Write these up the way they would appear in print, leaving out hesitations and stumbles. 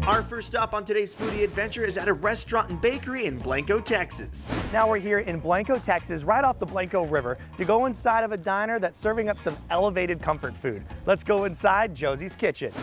Our first stop on today's foodie adventure is at a restaurant and bakery in Blanco, Texas. Now we're here in Blanco, Texas, right off the Blanco River, to go inside of a diner that's serving up some elevated comfort food. Let's go inside Josies Kitchen.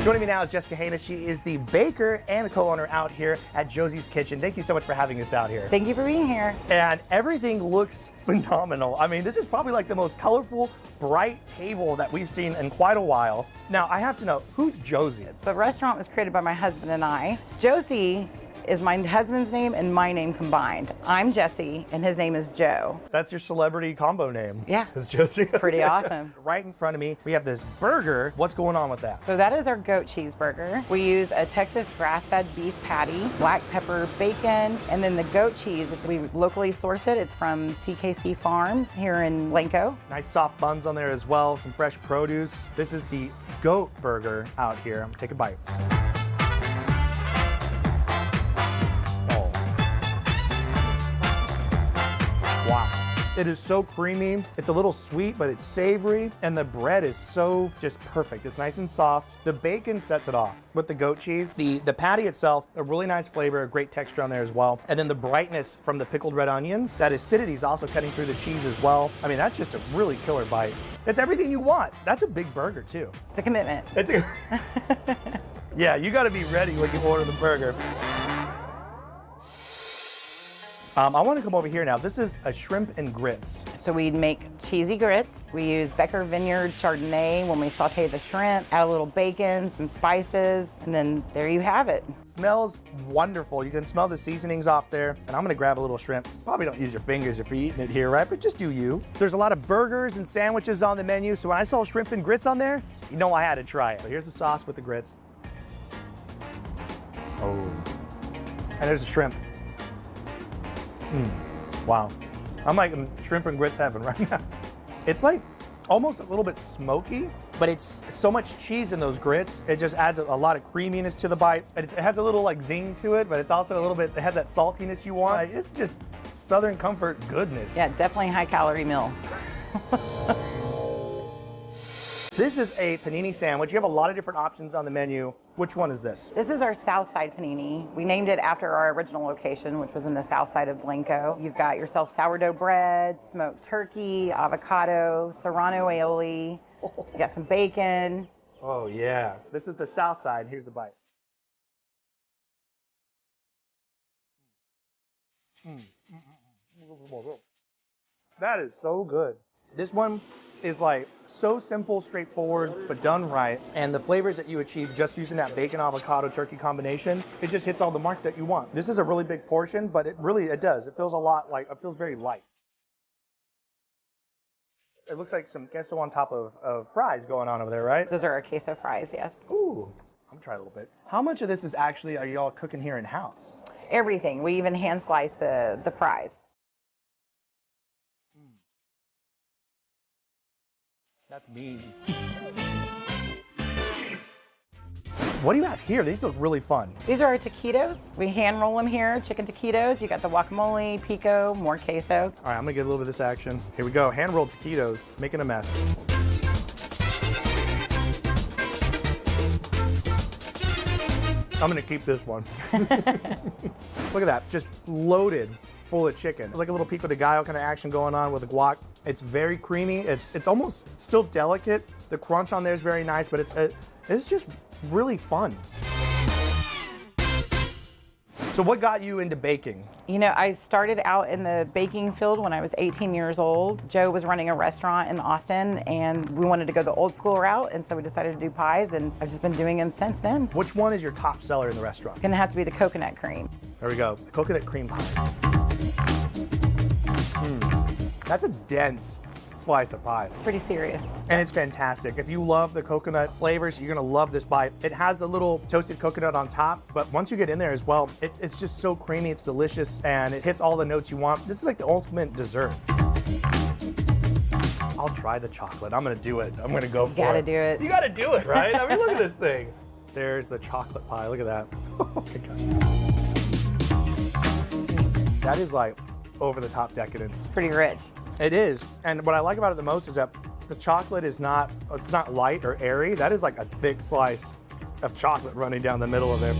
Joining me now is Jessica Haynes. She is the baker and the co-owner out here at Josies Kitchen. Thank you so much for having us out here. Thank you for being here. And everything looks phenomenal. I mean, this is probably like the most colorful, bright table that we've seen in quite a while. Now, I have to know, who's Josie? The restaurant was created by my husband and I. Josie is my husband's name and my name combined. I'm Jessie and his name is Joe. That's your celebrity combo name. Yeah. It's Josie. Pretty awesome. Right in front of me, we have this burger. What's going on with that? So that is our goat cheeseburger. We use a Texas grass-fed beef patty, black pepper bacon, and then the goat cheese, we locally source it. It's from CKC Farms here in Blanco. Nice soft buns on there as well, some fresh produce. This is the goat burger out here. I'm gonna take a bite. Wow. It is so creamy. It's a little sweet, but it's savory. And the bread is so just perfect. It's nice and soft. The bacon sets it off with the goat cheese. The patty itself, a really nice flavor, a great texture on there as well. And then the brightness from the pickled red onions. That acidity is also cutting through the cheese as well. I mean, that's just a really killer bite. It's everything you want. That's a big burger too. It's a commitment. It's a yeah, you gotta be ready when you order the burger. I want to come over here now. This is a shrimp and grits. So we make cheesy grits. We use Becker Vineyard Chardonnay when we saute the shrimp, add a little bacon, some spices, and then there you have it. Smells wonderful. You can smell the seasonings off there. And I'm gonna grab a little shrimp. Probably don't use your fingers if you're eating it here, right? But just do you. There's a lot of burgers and sandwiches on the menu. So when I saw shrimp and grits on there, you know I had to try it. So here's the sauce with the grits. Oh. And there's the shrimp. Wow. I'm like in shrimp and grits heaven right now. It's like almost a little bit smoky, but it's so much cheese in those grits. It just adds a lot of creaminess to the bite. And it has a little like zing to it, but it's also a little bit, it has that saltiness you want. It's just Southern comfort goodness. Yeah, definitely high calorie meal. This is a panini sandwich. You have a lot of different options on the menu. Which one is this? This is our South Side panini. We named it after our original location, which was in the south side of Blanco. You've got yourself sourdough bread, smoked turkey, avocado, serrano aioli. You got some bacon. Oh yeah. This is the south side. Here's the bite. That is so good. This one is like so simple, straightforward, but done right. And the flavors that you achieve just using that bacon avocado turkey combination, it just hits all the marks that you want. This is a really big portion, but it does. It feels a lot like, it feels very light. It looks like some queso on top of fries going on over there, right? Those are our queso fries, yes. Ooh, I'm gonna try a little bit. How much of this is actually, are you all cooking here in-house? Everything. We even hand slice the fries. That's mean. What do you have here? These look really fun. These are our taquitos. We hand roll them here, chicken taquitos. You got the guacamole, pico, more queso. All right, I'm gonna get a little bit of this action. Here we go, hand rolled taquitos, making a mess. I'm gonna keep this one. Look at that, just loaded full of chicken. Like a little pico de gallo kind of action going on with the guac. It's very creamy. It's almost still delicate. The crunch on there is very nice, but it's just really fun. So what got you into baking? You know, I started out in the baking field when I was 18 years old. Joe was running a restaurant in Austin and we wanted to go the old school route, and so we decided to do pies, and I've just been doing them since then. Which one is your top seller in the restaurant? It's gonna have to be the coconut cream. There we go, the coconut cream pie. That's a dense slice of pie. It's pretty serious. And it's fantastic. If you love the coconut flavors, you're gonna love this bite. It has a little toasted coconut on top, but once you get in there as well, it's just so creamy, it's delicious, and it hits all the notes you want. This is like the ultimate dessert. I'll try the chocolate. I'm gonna do it. I'm gonna go for it. You gotta do it. You gotta do it, right? I mean, look at this thing. There's the chocolate pie. Look at that. Oh my gosh. That is like over the top decadence. Pretty rich. It is, and what I like about it the most is that the chocolate is not, it's not light or airy. That is like a thick slice of chocolate running down the middle of it.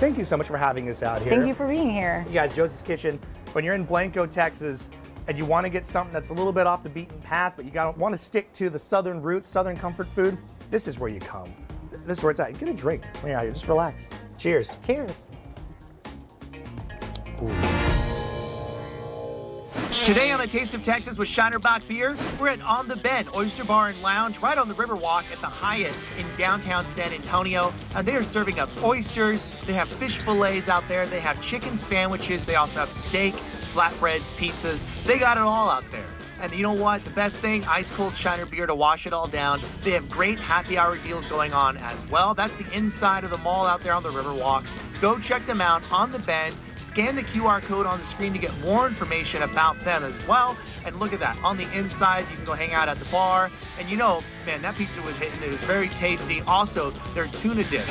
Thank you so much for having us out here. Thank you for being here. You guys, Josies Kitchen, when you're in Blanco, Texas, and you want to get something that's a little bit off the beaten path, but you want to stick to the southern roots, southern comfort food, this is where you come. This is where it's at. You get a drink when you're out here. Just relax. Cheers. Cheers. Ooh. Today on A Taste of Texas with Shinerbach Beer, we're at On the Bend Oyster Bar and Lounge right on the Riverwalk at the Hyatt in downtown San Antonio. And they are serving up oysters, they have fish fillets out there, they have chicken sandwiches, they also have steak, flatbreads, pizzas. They got it all out there. And you know what? The best thing, ice cold Shiner beer to wash it all down. They have great happy hour deals going on as well. That's the inside of the mall out there on the Riverwalk. Go check them out on the Bend. Scan the QR code on the screen to get more information about them as well. And look at that. On the inside, you can go hang out at the bar. And you know, man, that pizza was hitting. It was very tasty. Also, their tuna dish,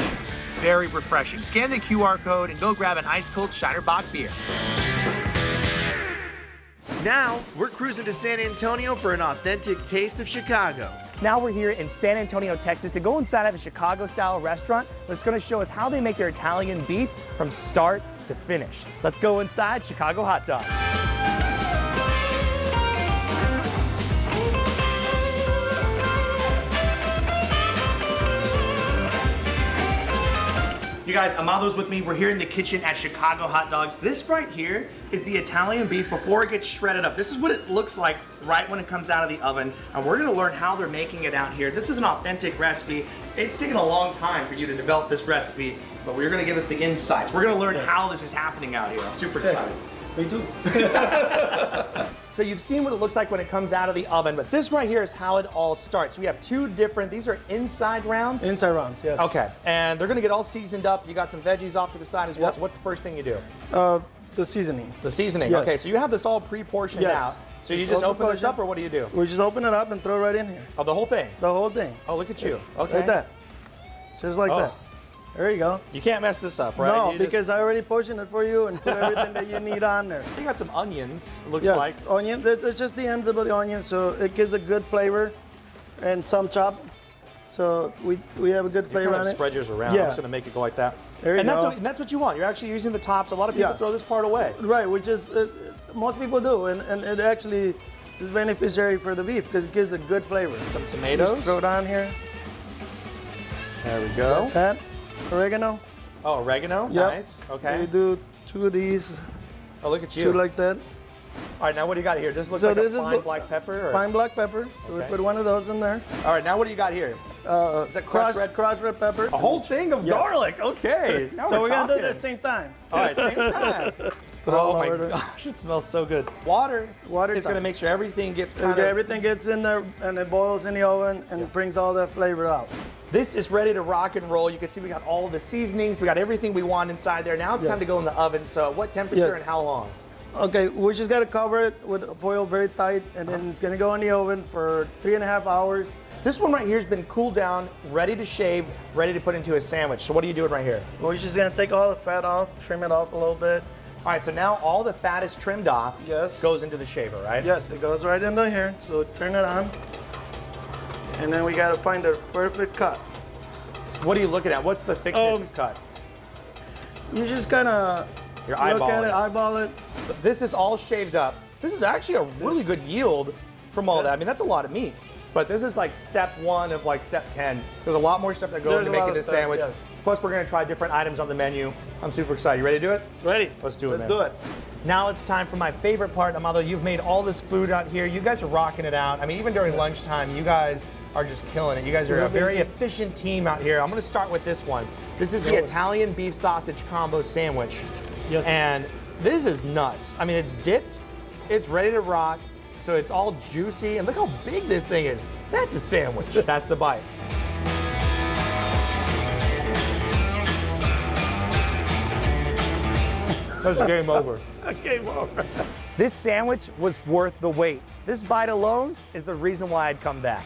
very refreshing. Scan the QR code and go grab an ice cold Shinerbach beer. Now, we're cruising to San Antonio for an authentic taste of Chicago. Now we're here in San Antonio, Texas to go inside of a Chicago-style restaurant that's going to show us how they make their Italian beef from start to finish. Let's go inside Chicago Hot Dog. You guys, Amado's with me. We're here in the kitchen at Chicago Hot Dogs. This right here is the Italian beef before it gets shredded up. This is what it looks like right when it comes out of the oven. And we're gonna learn how they're making it out here. This is an authentic recipe. It's taken a long time for you to develop this recipe, but we're gonna give us the insights. We're gonna learn how this is happening out here. I'm super excited. Me too. So you've seen what it looks like when it comes out of the oven, but this right here is how it all starts. We have two different, these are inside rounds? Inside rounds, yes. Okay, and they're gonna get all seasoned up. You got some veggies off to the side as well. Yep. So what's the first thing you do? The seasoning. The seasoning, Yes. okay. So you have this all pre-portioned Yes. out. So you just open this up, or what do you do? We just open it up and throw it right in here. Oh, the whole thing? The whole thing. Oh, look at you. Okay. Like that. Just like Oh. that. There you go. You can't mess this up, right? No, You just- because I already portioned it for you and put everything that you need on there. you got some onions, it looks Yes, like. onion. It's just the ends of the onion, so it gives a good flavor, and some chop. So we have a good You flavor kind of on it. spread yours around. Yeah. I'm just gonna make it go like that. There you and go. that's what you want. You're actually using the tops. A lot of people Yeah. throw this part away. Right, which is most people do, and it actually is beneficiary for the beef because it gives a good flavor. Some tomatoes. Just throw it on here. There we go. Like that. Oregano. Oh, oregano. Yep. Nice. Okay. We do two of these, Oh, look at you. two like that. All right, now what do you got here? This looks So like this a is fine the- black pepper. Or? Fine black pepper. So Okay. we put one of those in there. All right, now what do you got here? Is that crushed red? crushed red pepper. A whole thing of Yes. garlic. Okay. Now So we're gonna do it talking. at the same time. All right, same time. Put Oh all my over. gosh, it smells so good. Water. Water is going to time. make sure everything gets kind Okay, of. everything gets in there and it boils in the oven and it brings all that flavor out. This is ready to rock and roll. You can see we got all the seasonings. We got everything we want inside there. Now it's time Yes. to go in the oven. So what temperature Yes. and how long? Okay, we just gotta cover it with foil very tight and then it's gonna go in the oven for 3.5 hours. This one right here has been cooled down, ready to shave, ready to put into a sandwich. So what are you doing right here? We're just gonna take all the fat off, trim it off a little bit. All right, so now all the fat is trimmed off. Yes. Goes into the shaver, right? Yes, it goes right into here. So turn it on. And then we gotta find the perfect cut. So what are you looking at? What's the thickness of cut? You just kinda You're look at eyeballing it, it. eyeball it. This is all shaved up. This is actually a really good yield from all that. I mean, that's a lot of meat. But this is like step one of like step 10. There's a lot more stuff that goes There's into a lot making of this steps, sandwich. yeah. Plus, we're gonna try different items on the menu. I'm super excited. You ready to do it? Ready? Let's do it, Let's man. do it. Now it's time for my favorite part, Amado. You've made all this food out here. You guys are rocking it out. I mean, even during lunchtime, you guys are just killing it. You guys are a very efficient team out here. I'm gonna start with this one. This is the Italian beef sausage combo sandwich. Yes. And this is nuts. I mean, it's dipped, it's ready to rock, so it's all juicy. And look how big this thing is. That's a sandwich. That's the bite. That's game over. Game over. This sandwich was worth the wait. This bite alone is the reason why I'd come back.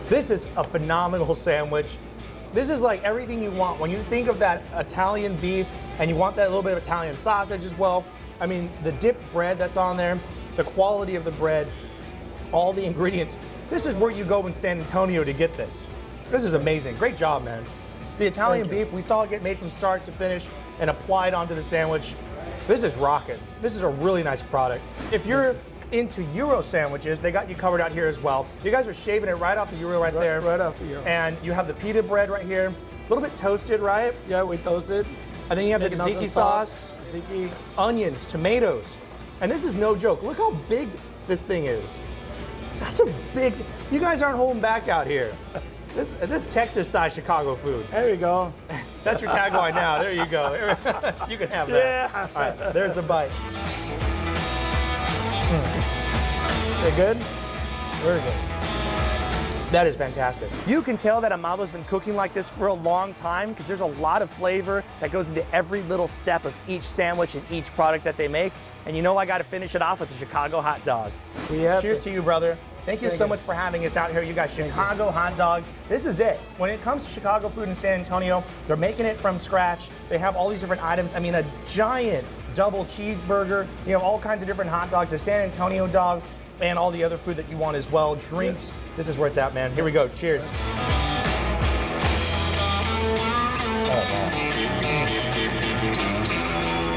This is a phenomenal sandwich. This is like everything you want. When you think of that Italian beef and you want that little bit of Italian sausage as well, I mean, the dipped bread that's on there, the quality of the bread, all the ingredients. This is where you go in San Antonio to get this. This is amazing. Great job, man. The Italian beef, we saw it get made from start to finish and applied onto the sandwich. This is rocking. This is a really nice product. If you're into Euro sandwiches, they got you covered out here as well. You guys are shaving it right off the Euro right there. Right off the Euro. And you have the pita bread right here. A little bit toasted, right? Yeah, we toasted. And then you have the Making us tzatziki some sauce, Tzatziki. onions, tomatoes. And this is no joke. Look how big this thing is. That's a big, you guys aren't holding back out here. This Texas-sized Chicago food. There you go. That's your tagline now. There you go. You can have that. Yeah. All right, there's the bite. They good? Very good. That is fantastic. You can tell that Amado's been cooking like this for a long time because there's a lot of flavor that goes into every little step of each sandwich and each product that they make. And you know I got to finish it off with the Chicago hot dog. Cheers to you, brother. Thank you so much for having us out here. You guys, Chicago hot dogs. This is it. When it comes to Chicago food in San Antonio, they're making it from scratch. They have all these different items. I mean, a giant double cheeseburger, you know, all kinds of different hot dogs, a San Antonio dog, and all the other food that you want as well. Drinks. This is where it's at, man. Here we go. Cheers.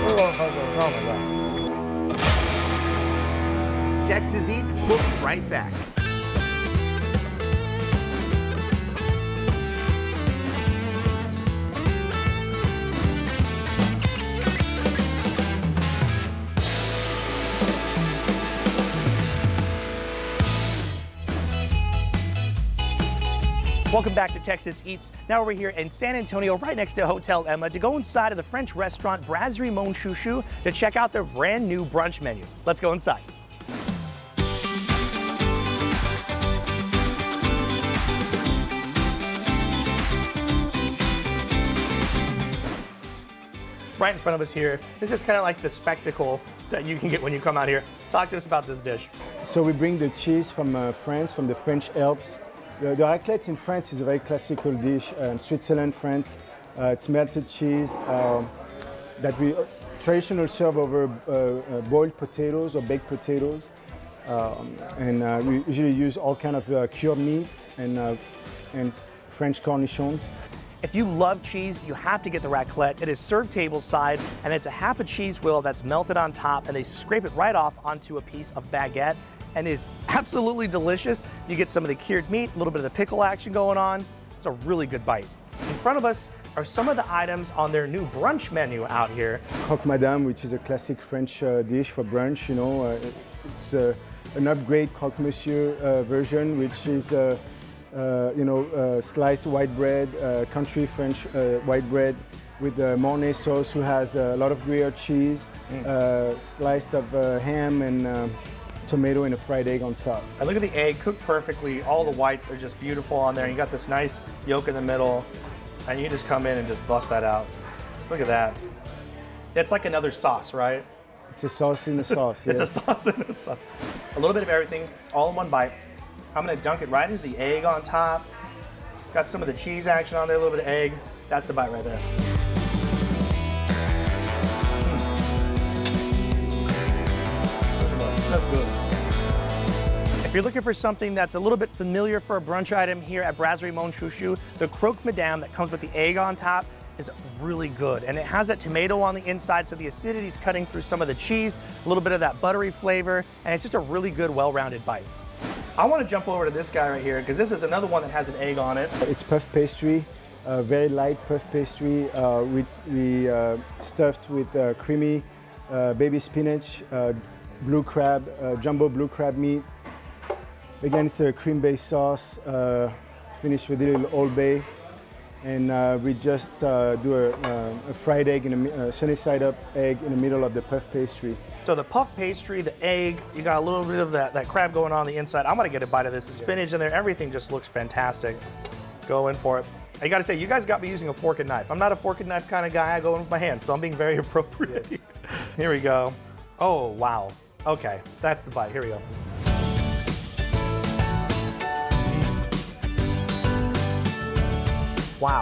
Oh my God. Texas Eats will be right back. Welcome back to Texas Eats. Now we're here in San Antonio, right next to Hotel Emma, to go inside of the French restaurant Brasserie Mon Chouchou to check out their brand new brunch menu. Let's go inside. Right in front of us here, this is kind of like the spectacle that you can get when you come out here. Talk to us about this dish. So we bring the cheese from France, from the French Alps. The raclette in France is a very classical dish. Switzerland, France, it's melted cheese that we traditionally serve over boiled potatoes or baked potatoes. And we usually use all kind of cured meat and French cornichons. If you love cheese, you have to get the raclette. It is served tableside, and it's a half a cheese wheel that's melted on top, and they scrape it right off onto a piece of baguette, and it is absolutely delicious. You get some of the cured meat, a little bit of the pickle action going on. It's a really good bite. In front of us are some of the items on their new brunch menu out here. Croque madame, which is a classic French dish for brunch. You know, it's an upgrade croque monsieur version, which is sliced white bread, country French white bread with Mornay sauce, who has a lot of Gruyere cheese, sliced of ham and tomato and a fried egg on top. And look at the egg, cooked perfectly. All the whites are just beautiful on there. You got this nice yolk in the middle, and you just come in and just bust that out. Look at that. It's like another sauce, right? It's a sauce in a sauce. It's yeah. a sauce in a sauce. A little bit of everything, all in one bite. I'm gonna dunk it right into the egg on top. Got some of the cheese action on there, a little bit of egg. That's the bite right there. That's good. If you're looking for something that's a little bit familiar for a brunch item here at Brasserie Mon Chouchou, the croque madame that comes with the egg on top is really good. And it has that tomato on the inside, so the acidity is cutting through some of the cheese, a little bit of that buttery flavor, and it's just a really good, well-rounded bite. I want to jump over to this guy right here because this is another one that has an egg on it. It's puff pastry, very light puff pastry. We stuffed with creamy baby spinach, blue crab, jumbo blue crab meat. Again, it's a cream-based sauce, finished with a little Old Bay. And we just do a fried egg, a sunny side up egg in the middle of the puff pastry. So the puff pastry, the egg, you got a little bit of that crab going on the inside. I'm gonna get a bite of this. The spinach in there, everything just looks fantastic. Go in for it. I gotta say, you guys got me using a fork and knife. I'm not a fork and knife kind of guy. I go in with my hands, so I'm being very appropriate. Yes. Here we go. Oh, wow. Okay, that's the bite. Here we go. Wow.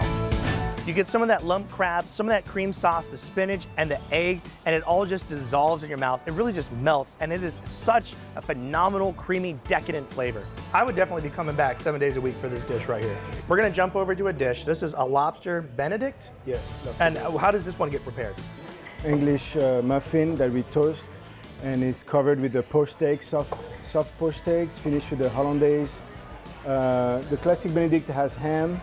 You get some of that lump crab, some of that cream sauce, the spinach, and the egg, and it all just dissolves in your mouth. It really just melts, and it is such a phenomenal, creamy, decadent flavor. I would definitely be coming back 7 days a week for this dish right here. We're gonna jump over to a dish. This is a lobster Benedict. Yes. And how does this one get prepared? English muffin that we toast, and is covered with the poached eggs, soft poached eggs, finished with the hollandaise. The classic Benedict has ham.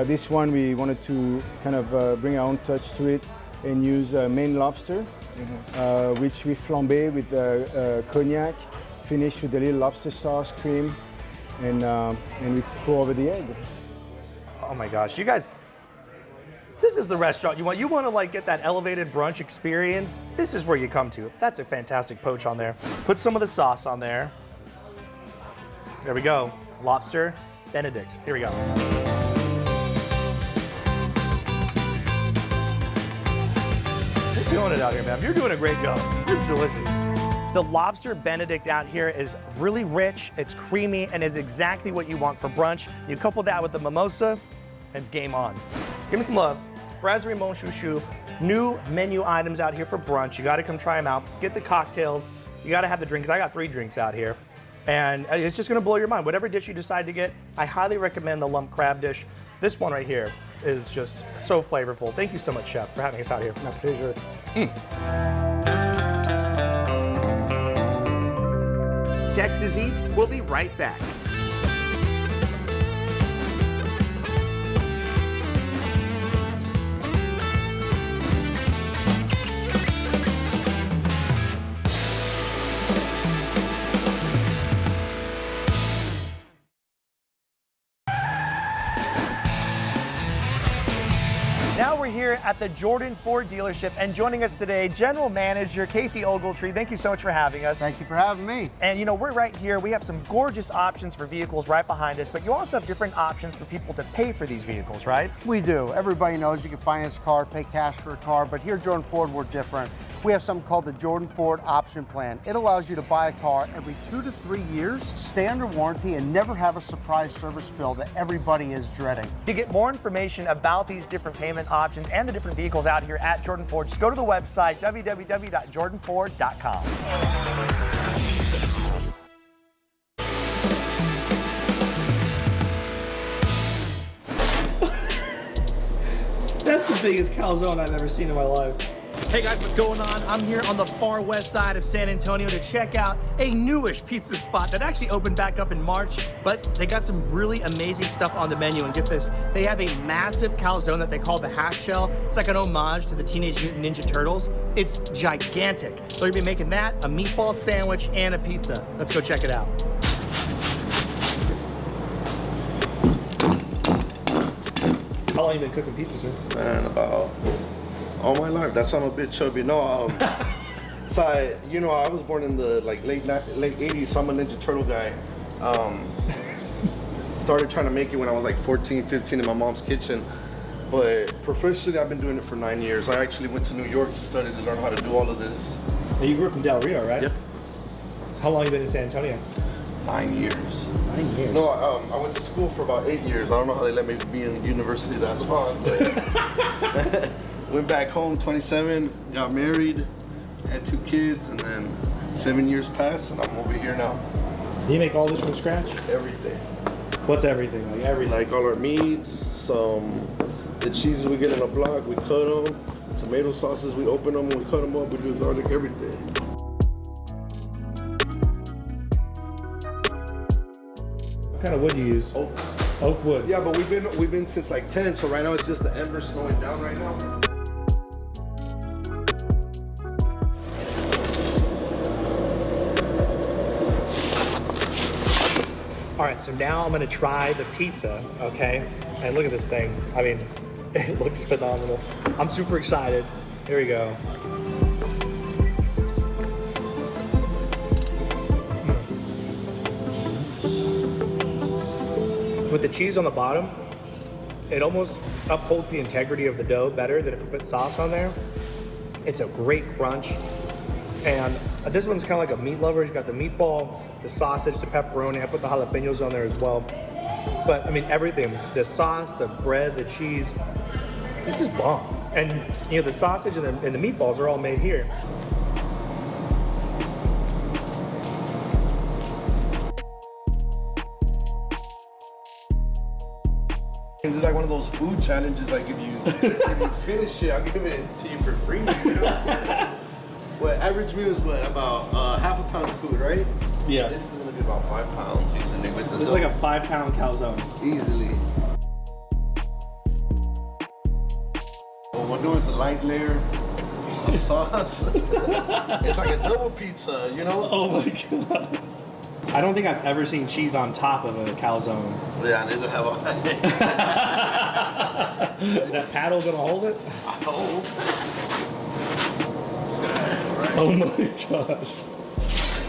This one we wanted to kind of bring our own touch to it and use Maine lobster, which we flambe with cognac, finished with a little lobster sauce, cream, and we pour over the egg. Oh my gosh, you guys, this is the restaurant you want. You want to like get that elevated brunch experience? This is where you come to. That's a fantastic poach on there. Put some of the sauce on there. There we go. Lobster Benedict. Here we go. You're doing it out here, man. You're doing a great job. This is delicious. The lobster Benedict out here is really rich, it's creamy, and is exactly what you want for brunch. You couple that with the mimosa, and it's game on. Give me some love. Brasserie Mon Chouchou, new menu items out here for brunch. You gotta come try them out. Get the cocktails. You gotta have the drinks. I got 3 drinks out here. And it's just gonna blow your mind. Whatever dish you decide to get, I highly recommend the lump crab dish. This one right here is just so flavorful. Thank you so much, Chef, for having us out here. My pleasure. Texas Eats will be right back. Now we're here at the Jordan Ford dealership, and joining us today, General Manager Casey Ogletree. Thank you so much for having us. Thank you for having me. And you know, we're right here. We have some gorgeous options for vehicles right behind us, but you also have different options for people to pay for these vehicles, right? We do. Everybody knows you can finance a car, pay cash for a car, but here at Jordan Ford, we're different. We have something called the Jordan Ford Option Plan. It allows you to buy a car every 2 to 3 years, standard warranty, and never have a surprise service bill that everybody is dreading. To get more information about these different payment options and the different vehicles out here at Jordan Ford, just go to the website, www.jordanford.com. That's the biggest calzone I've ever seen in my life. Hey guys, what's going on? I'm here on the far west side of San Antonio to check out a newish pizza spot that actually opened back up in March, but they got some really amazing stuff on the menu. And get this, they have a massive calzone that they call the half shell. It's like an homage to the Teenage Mutant Ninja Turtles. It's gigantic. They're gonna be making that, a meatball sandwich, and a pizza. Let's go check it out. How long have you been cooking pizzas, man? Man, about all my life. That's why I'm a bit chubby. No, so I was born in the late 80s, so I'm a Ninja Turtle guy. Started trying to make it when I was like 14, 15 in my mom's kitchen. But professionally, I've been doing it for 9 years. I actually went to New York to study to learn how to do all of this. Now you grew up in Del Rio, right? Yep. How long have you been in San Antonio? 9 years. 9 years. No, I went to school for about 8 years. I don't know how they let me be in university that long, but went back home, 27, got married, had 2 kids, and then 7 years passed, and I'm over here now. Do you make all this from scratch? Everything. What's everything? Like everything? Like all our meats, the cheeses we get in a block, we cut them. Tomato sauces, we open them, we cut them up, we do garlic, everything. What kind of wood do you use? Oak. Oak wood. Yeah, but we've been since like 10, so right now it's just the embers slowing down right now. All right, so now I'm gonna try the pizza, okay? And look at this thing. I mean, it looks phenomenal. I'm super excited. Here we go. With the cheese on the bottom, it almost upholds the integrity of the dough better than if we put sauce on there. It's a great crunch. And this one's kind of like a meat lover. It's got the meatball, the sausage, the pepperoni. I put the jalapenos on there as well. But I mean, everything, the sauce, the bread, the cheese, This is bomb. And you know, the sausage and the meatballs are all made here. It's like one of those food challenges, like if you finish it, I'll give it to you for free. You know? What, average meal is what, about half a pound of food, right? Yeah. This is gonna be about 5 pounds easily with the This is like a 5-pound calzone. Easily. What we're doing is a light layer of sauce. It's like a double pizza, you know? Oh my god. I don't think I've ever seen cheese on top of a calzone. Yeah, neither have I. Is that paddle gonna hold it? Oh. Oh my gosh.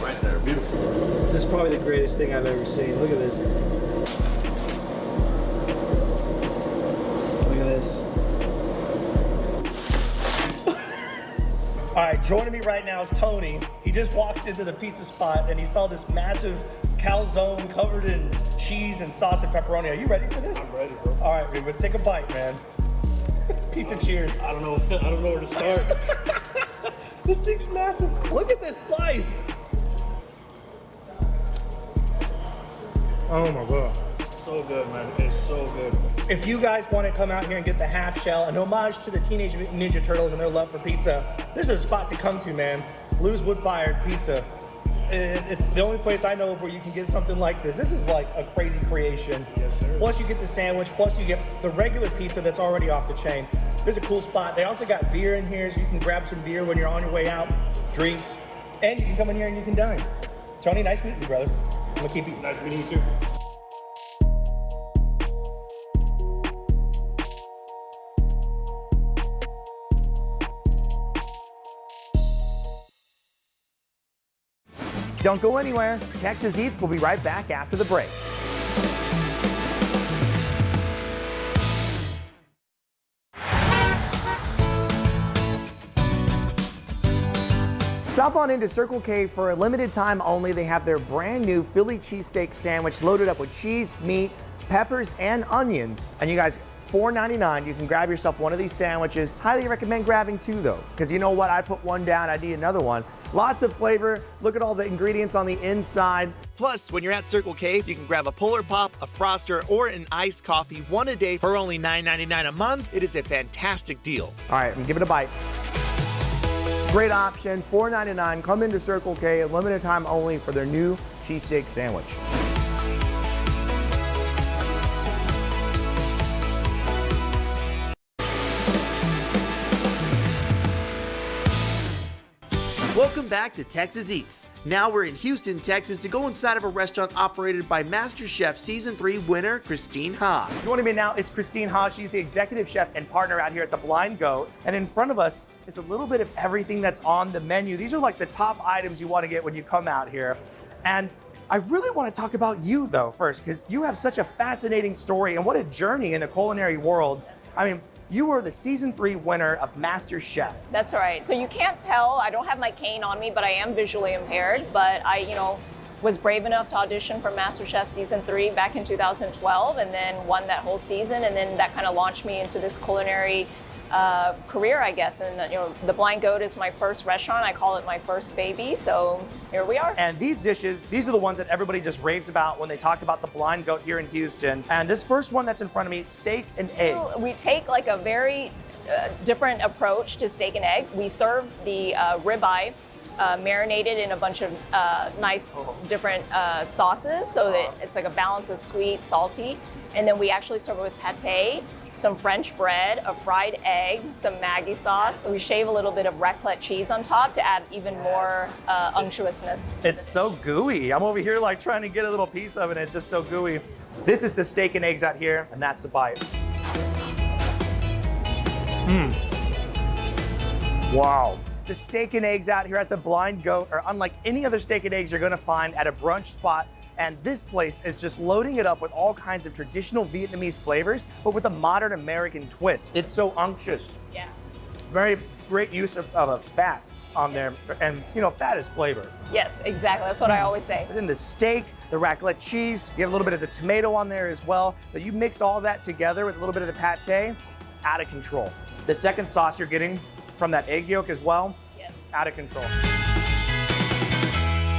Right there, beautiful. This is probably the greatest thing I've ever seen. Look at this. Look at this. All right, joining me right now is Tony. He just walked into the pizza spot and he saw this massive calzone covered in cheese and sauce and pepperoni. Are you ready for this? I'm ready, bro. All right, dude, let's take a bite, man. Pizza cheers. I don't know where to start. This thing's massive. Look at this slice. Oh my god. So good, man. It's so good. If you guys want to come out here and get the half shell, an homage to the Teenage Mutant Ninja Turtles and their love for pizza, this is a spot to come to, man. Lou's Wood-Fired Pizza. It's the only place I know of where you can get something like this. This is like a crazy creation. Yes, sir. Plus you get the sandwich, plus you get the regular pizza that's already off the chain. This is a cool spot. They also got beer in here, so you can grab some beer when you're on your way out, drinks, and you can come in here and you can dine. Tony, nice meeting you, brother. I'm gonna keep eating. Nice meeting you too. Don't go anywhere. Texas Eats will be right back after the break. Stop on into Circle K for a limited time only. They have their brand new Philly cheesesteak sandwich loaded up with cheese, meat, peppers, and onions. And you guys, $4.99, you can grab yourself one of these sandwiches. Highly recommend grabbing two though, because you know what? I put one down, I need another one. Lots of flavor. Look at all the ingredients on the inside. Plus, when you're at Circle K, you can grab a Polar Pop, a Froster, or an iced coffee, one a day for only $9.99 a month. It is a fantastic deal. All right, give it a bite. Great option, $4.99. Come into Circle K, a limited time only for their new cheesesteak sandwich. Welcome back to Texas Eats. Now we're in Houston, Texas to go inside of a restaurant operated by MasterChef Season 3 winner Christine Ha. Joining me now is Christine Ha. She's the executive chef and partner out here at the Blind Goat. And in front of us is a little bit of everything that's on the menu. These are like the top items you want to get when you come out here. And I really want to talk about you though first, because you have such a fascinating story and what a journey in the culinary world. I mean, you were the Season 3 winner of MasterChef. That's right. So you can't tell, I don't have my cane on me, but I am visually impaired. But I, was brave enough to audition for MasterChef Season 3 back in 2012 and then won that whole season. And then that kind of launched me into this culinary career, I guess. And the Blind Goat is my first restaurant. I call it my first baby. So here we are. And these dishes, these are the ones that everybody just raves about when they talk about the Blind Goat here in Houston. And this first one that's in front of me, steak and eggs. We take like a very different approach to steak and eggs. We serve the ribeye marinated in a bunch of nice different sauces, so that it's like a balance of sweet, salty. And then we actually serve it with pate, some French bread, a fried egg, some Maggi sauce. So we shave a little bit of raclette cheese on top to add even more unctuousness. It's so gooey. I'm over here like trying to get a little piece of it, and it's just so gooey. This is the steak and eggs out here, and that's the bite. Wow. The steak and eggs out here at the Blind Goat are unlike any other steak and eggs you're gonna find at a brunch spot. And this place is just loading it up with all kinds of traditional Vietnamese flavors, but with a modern American twist. It's so unctuous. Yeah. Very great use of a fat on there. And fat is flavor. Yes, exactly. That's what I always say. Then the steak, the raclette cheese, you have a little bit of the tomato on there as well. But you mix all that together with a little bit of the pate. out of control. The second sauce you're getting from that egg yolk as well, Yes. out of control.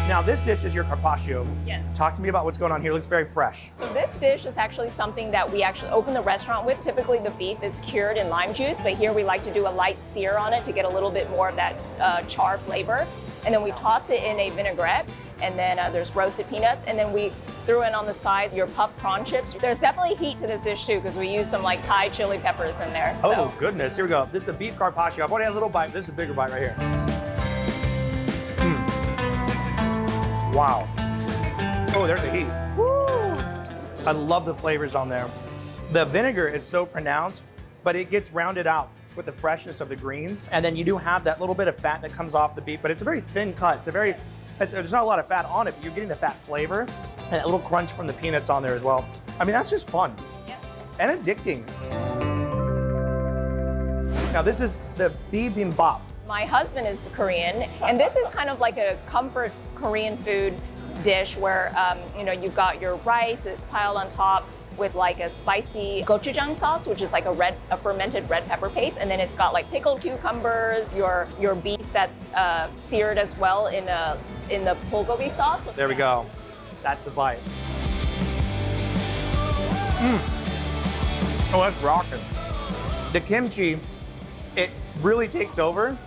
Now this dish is your carpaccio. Yes. Talk to me about what's going on here. It looks very fresh. So this dish is actually something that we actually open the restaurant with. Typically the beef is cured in lime juice, but here we like to do a light sear on it to get a little bit more of that char flavor. And then we toss it in a vinaigrette, and then there's roasted peanuts, and then we threw in on the side your puffed prawn chips. There's definitely heat to this dish too, because we use some like Thai chili peppers in there. Oh goodness, here we go. This is the beef carpaccio. I've already had a little bite. This is a bigger bite right here. Wow. Oh, there's the heat. Woo! I love the flavors on there. The vinegar is so pronounced, but it gets rounded out with the freshness of the greens. And then you do have that little bit of fat that comes off the beef, but it's a very thin cut. There's not a lot of fat on it, but you're getting the fat flavor and that little crunch from the peanuts on there as well. I mean, that's just fun. Yeah. And addicting. Now this is the bibimbap. My husband is Korean, and this is kind of like a comfort Korean food dish where you've got your rice, it's piled on top with like a spicy gochujang sauce, which is like a fermented red pepper paste, and then it's got like pickled cucumbers, your beef that's seared as well in the bulgogi sauce. There we go. That's the bite. Oh, that's rocking. The kimchi, it really takes over,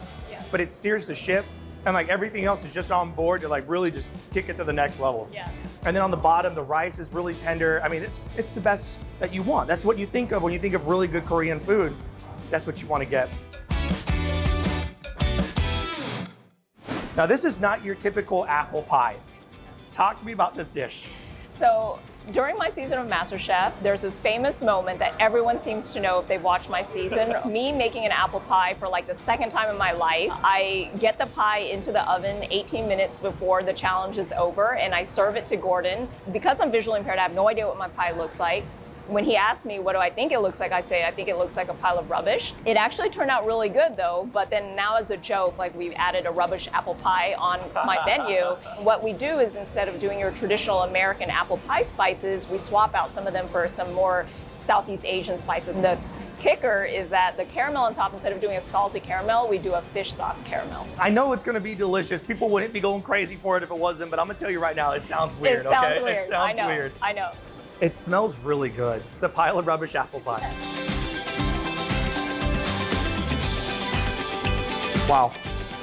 but it steers the ship, and like everything else is just on board to like really just kick it to the next level. Yeah. And then on the bottom, the rice is really tender. I mean, it's the best that you want. That's what you think of when you think of really good Korean food. That's what you want to get. Now, this is not your typical apple pie. Talk to me about this dish. So during my season of MasterChef, there's this famous moment that everyone seems to know if they've watched my season. It's me making an apple pie for like the second time in my life. I get the pie into the oven 18 minutes before the challenge is over, and I serve it to Gordon. Because I'm visually impaired, I have no idea what my pie looks like. When he asked me, what do I think it looks like? I say, I think it looks like a pile of rubbish. It actually turned out really good though, but then now as a joke, like we've added a rubbish apple pie on my menu. What we do is instead of doing your traditional American apple pie spices, we swap out some of them for some more Southeast Asian spices. The kicker is that the caramel on top, instead of doing a salty caramel, we do a fish sauce caramel. I know it's gonna be delicious. People wouldn't be going crazy for it if it wasn't, but I'm gonna tell you right now, it sounds weird, It sounds okay? weird. It sounds weird. I know. It smells really good. It's the pile of rubbish apple pie. Wow.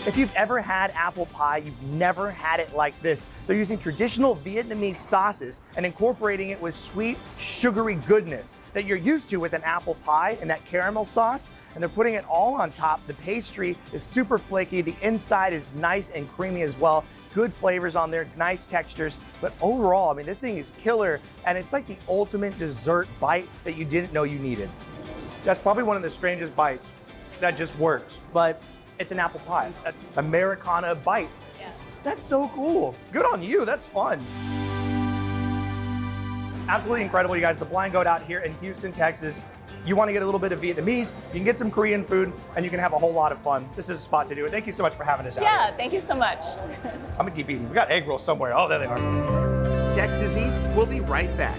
If you've ever had apple pie, you've never had it like this. They're using traditional Vietnamese sauces and incorporating it with sweet, sugary goodness that you're used to with an apple pie and that caramel sauce, and they're putting it all on top. The pastry is super flaky. The inside is nice and creamy as well. Good flavors on there, nice textures, but overall, I mean, this thing is killer, and it's like the ultimate dessert bite that you didn't know you needed. That's probably one of the strangest bites that just works, but it's an apple pie, an Americana bite. Yeah. That's so cool. Good on you, that's fun. Absolutely incredible, you guys. The Blanco out here in Houston, Texas. You want to get a little bit of Vietnamese, you can get some Korean food, and you can have a whole lot of fun. This is a spot to do it. Thank you so much for having us out Yeah, here. thank you so much. I'm gonna keep eating. We got egg rolls somewhere. Oh, there they are. Texas Eats, we'll be right back.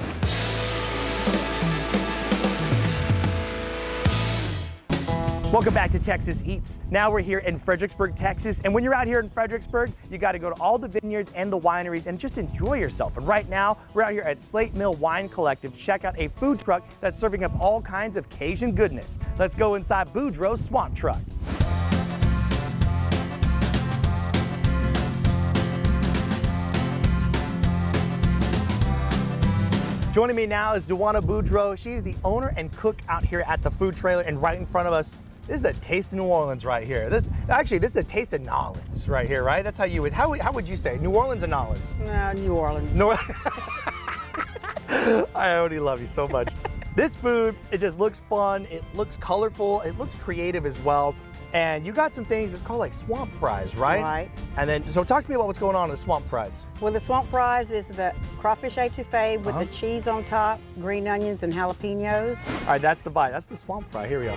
Welcome back to Texas Eats. Now we're here in Fredericksburg, Texas. And when you're out here in Fredericksburg, you got to go to all the vineyards and the wineries and just enjoy yourself. And right now, we're out here at Slate Mill Wine Collective to check out a food truck that's serving up all kinds of Cajun goodness. Let's go inside Boudreaux's Swamp Truck. Joining me now is Dewana Boudreaux. She's the owner and cook out here at the food trailer, and right in front of us, this is a taste of New Orleans right here. This is a taste of Nolans right here, right? That's how you would, how would you say? New Orleans or Nolans? No, New Orleans. I already love you so much. This food, it just looks fun, it looks colorful, it looks creative as well. And you got some things, it's called like swamp fries, right? Right. And then, so talk to me about what's going on in the swamp fries. Well, the swamp fries is the crawfish etouffee with the cheese on top, green onions and jalapenos. All right, that's the bite. That's the swamp fry. Here we go.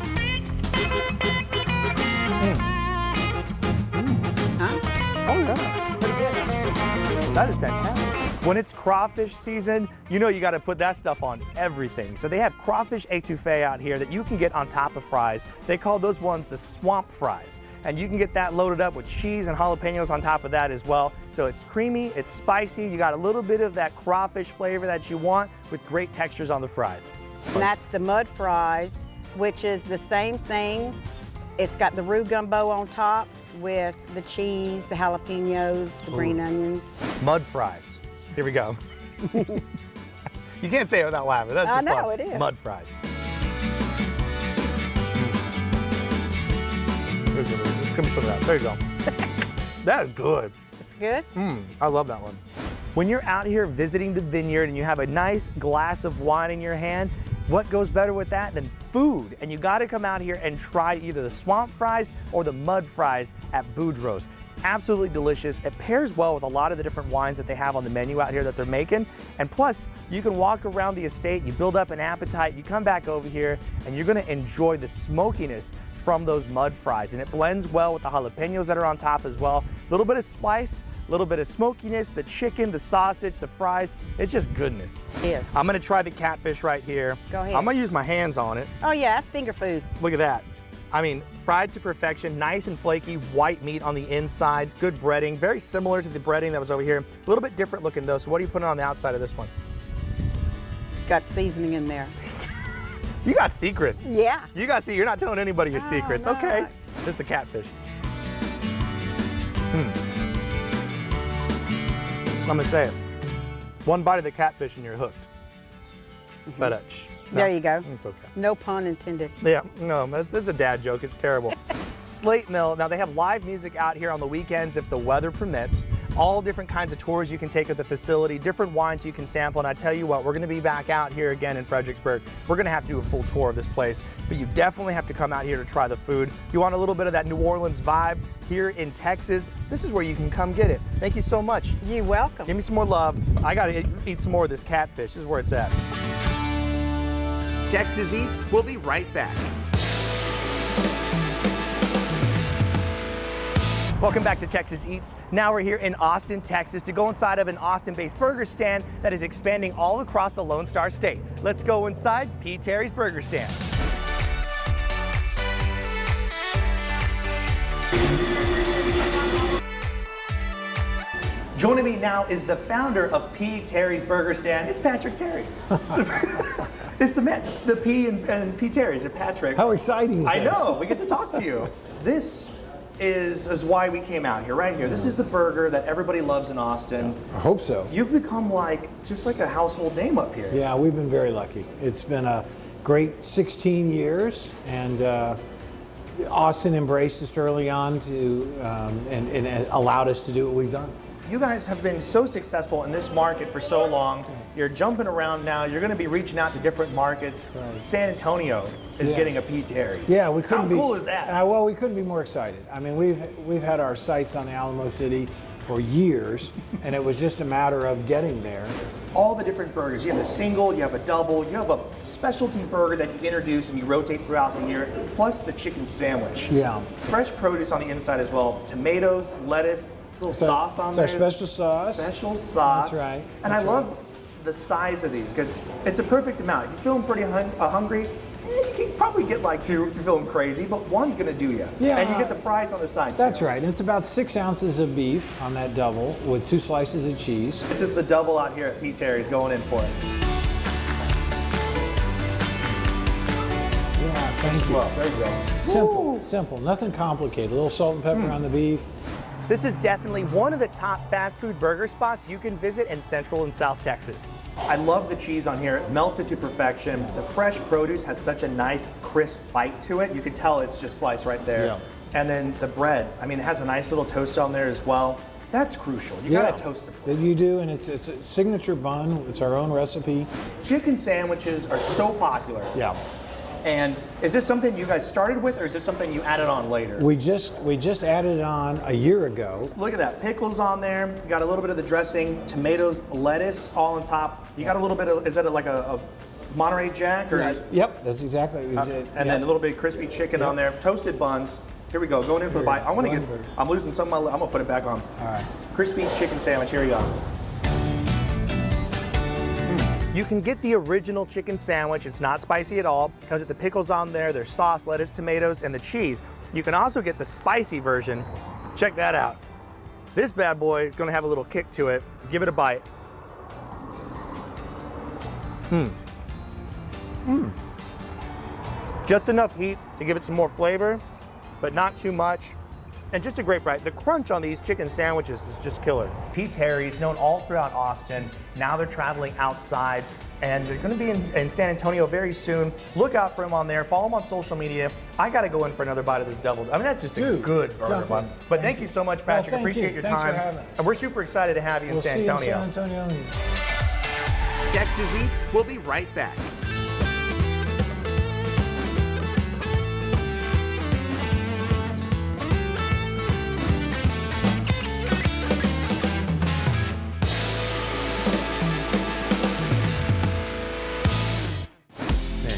Huh? Oh, yeah. Pretty good. That is fantastic. When it's crawfish season, you know you got to put that stuff on everything. So they have crawfish etouffee out here that you can get on top of fries. They call those ones the swamp fries. And you can get that loaded up with cheese and jalapenos on top of that as well. So it's creamy, it's spicy, you got a little bit of that crawfish flavor that you want with great textures on the fries. And that's the mud fries, which is the same thing. It's got the roux gumbo on top with the cheese, the jalapenos, the green onions. Mud fries. Here we go. You can't say it without laughing. That's just I know, fun. it is. Mud fries. Give me some of that. There you go. That is good. It's good? I love that one. When you're out here visiting the vineyard and you have a nice glass of wine in your hand, what goes better with that than food? And you gotta come out here and try either the swamp fries or the mud fries at Buro's. Absolutely delicious. It pairs well with a lot of the different wines that they have on the menu out here that they're making. And plus, you can walk around the estate, you build up an appetite, you come back over here, and you're gonna enjoy the smokiness from those mud fries. And it blends well with the jalapenos that are on top as well. A little bit of spice, a little bit of smokiness, the chicken, the sausage, the fries. It's just goodness. Yes. I'm gonna try the catfish right here. Go ahead. I'm gonna use my hands on it. Oh yeah, that's finger food. Look at that. I mean, fried to perfection, nice and flaky, white meat on the inside, good breading, very similar to the breading that was over here. A little bit different looking though, so what are you putting on the outside of this one? Got seasoning in there. You got secrets. Yeah. You got you're not telling anybody your secrets. no. Okay. This is the catfish. I'm gonna say it. One bite of the catfish and you're hooked. But There you go. It's okay. No pun intended. Yeah, no, it's a dad joke. It's terrible. Slate Mill. Now they have live music out here on the weekends if the weather permits. All different kinds of tours you can take at the facility, different wines you can sample. And I tell you what, we're going to be back out here again in Fredericksburg. We're going to have to do a full tour of this place, but you definitely have to come out here to try the food. You want a little bit of that New Orleans vibe here in Texas? This is where you can come get it. Thank you so much. You're welcome. Give me some more love. I got to eat some more of this catfish. This is where it's at. Texas Eats, we'll be right back. Welcome back to Texas Eats. Now we're here in Austin, Texas to go inside of an Austin-based burger stand that is expanding all across the Lone Star State. Let's go inside P. Terry's Burger Stand. Joining me now is the founder of P. Terry's Burger Stand. It's Patrick Terry. It's the man, the P and P. Terry's, Patrick. How exciting. I know, we get to talk to you. This is why we came out here, right here. This is the burger that everybody loves in Austin. I hope so. You've become just like a household name up here. Yeah, we've been very lucky. It's been a great 16 years, and Austin embraced us early on and allowed us to do what we've done. You guys have been so successful in this market for so long. You're jumping around now. You're going to be reaching out to different markets. Right. San Antonio is getting a P. Terry's. Yeah, we couldn't be. How cool is that? Well, we couldn't be more excited. I mean, we've had our sights on Alamo City for years, and it was just a matter of getting there. All the different burgers. You have a single, you have a double, you have a specialty burger that you introduce and you rotate throughout the year, plus the chicken sandwich. Yeah. Fresh produce on the inside as well. Tomatoes, lettuce, little sauce on there. It's our special sauce. Special sauce. That's right. And I love the size of these because it's a perfect amount. If you're feeling pretty hungry, you can probably get like two if you're feeling crazy, but one's gonna do you. Yeah. And you get the fries on the side That's too. right. And it's about 6 ounces of beef on that double with 2 slices of cheese. This is the double out here at P. Terry's going in for it. Yeah, thank you. Well, there you go. Simple, simple, nothing complicated. A little salt and pepper on the beef. This is definitely one of the top fast food burger spots you can visit in Central and South Texas. I love the cheese on here, melted to perfection. The fresh produce has such a nice crisp bite to it. You can tell it's just sliced right there. Yeah. And then the bread, I mean, it has a nice little toast on there as well. That's crucial. You gotta toast the bread. You do, and it's a signature bun. It's our own recipe. Chicken sandwiches are so popular. Yeah. And is this something you guys started with, or is this something you added on later? We just added it on a year ago. Look at that, pickles on there. You got a little bit of the dressing, tomatoes, lettuce, all on top. You got a little bit of, is that like a Monterey Jack? Or Yep, that's exactly what we did. And then a little bit of crispy chicken on there, toasted buns. Here we go, going in for the bite. I'm losing some of my, I'm gonna put it back on. All right. Crispy chicken sandwich, here you go. You can get the original chicken sandwich. It's not spicy at all. Comes with the pickles on there, there's sauce, lettuce, tomatoes, and the cheese. You can also get the spicy version. Check that out. This bad boy is gonna have a little kick to it. Give it a bite. Just enough heat to give it some more flavor, but not too much. And just a great bite. The crunch on these chicken sandwiches is just killer. Pete's Harry's, known all throughout Austin. Now they're traveling outside, and they're gonna be in San Antonio very soon. Look out for him on there. Follow him on social media. I gotta go in for another bite of this double. I mean, that's just a good burger bun. But thank you so much, Patrick. Appreciate your Thanks time. for having us. And we're super excited to have you in San Antonio. See you in San Antonio. Texas Eats, we'll be right back.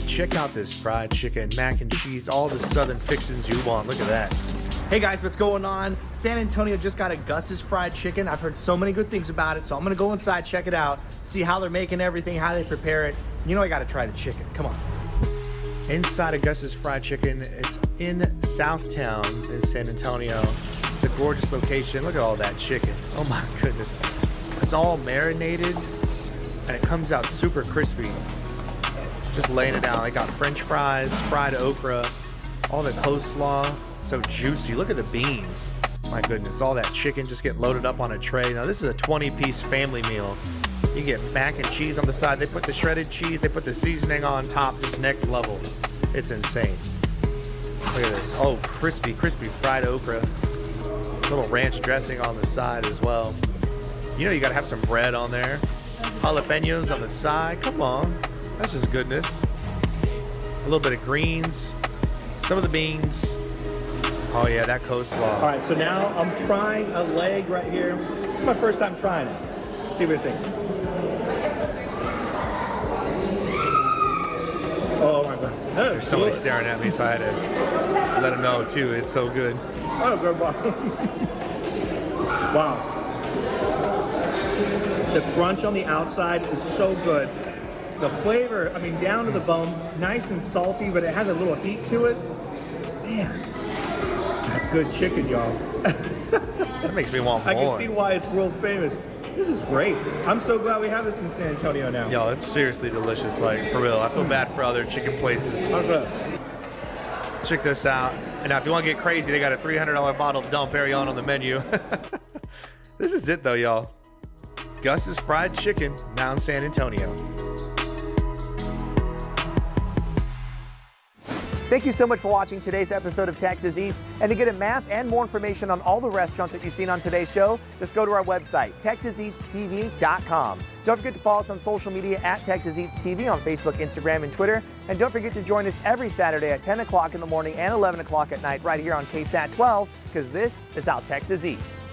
Check out this fried chicken, mac and cheese, all the southern fixings you want. Look at that. Hey guys, what's going on? San Antonio just got a Gus's Fried Chicken. I've heard so many good things about it, so I'm gonna go inside, check it out, see how they're making everything, how they prepare it. You know I gotta try the chicken, come on. Inside of Gus's Fried Chicken, it's in Southtown in San Antonio. It's a gorgeous location. Look at all that chicken. Oh my goodness. It's all marinated and it comes out super crispy. Just laying it down. I got French fries, fried okra, all the coleslaw, so juicy. Look at the beans. My goodness, all that chicken just getting loaded up on a tray. Now this is a 20-piece family meal. You get mac and cheese on the side. They put the shredded cheese, they put the seasoning on top, just next level. It's insane. Look at this. Oh, crispy, crispy fried okra. Little ranch dressing on the side as well. You know you gotta have some bread on there. Jalapenos on the side, come on. That's just goodness. A little bit of greens, some of the beans. Oh yeah, that coleslaw. All right, so now I'm trying a leg right here. It's my first time trying it. Let's see what you think. Oh my God. There's somebody staring at me, so I had to let him know too. It's so good. Oh, good one. Wow. The crunch on the outside is so good. The flavor, I mean, down to the bone, nice and salty, but it has a little heat to it. Man, that's good chicken, y'all. That makes me want more. I can see why it's world famous. This is great. I'm so glad we have this in San Antonio now. Yo, it's seriously delicious, like, for real. I feel bad for other chicken places. Okay. Check this out. And now if you want to get crazy, they got a $300 bottle of Dom Perignon on the menu. This is it though, y'all. Gus's Fried Chicken, now in San Antonio. Thank you so much for watching today's episode of Texas Eats. And to get a map and more information on all the restaurants that you've seen on today's show, just go to our website, TexasEatsTV.com. Don't forget to follow us on social media at Texas Eats TV on Facebook, Instagram, and Twitter. And don't forget to join us every Saturday at 10 o'clock in the morning and 11 o'clock at night right here on KSAT 12, because this is how Texas Eats.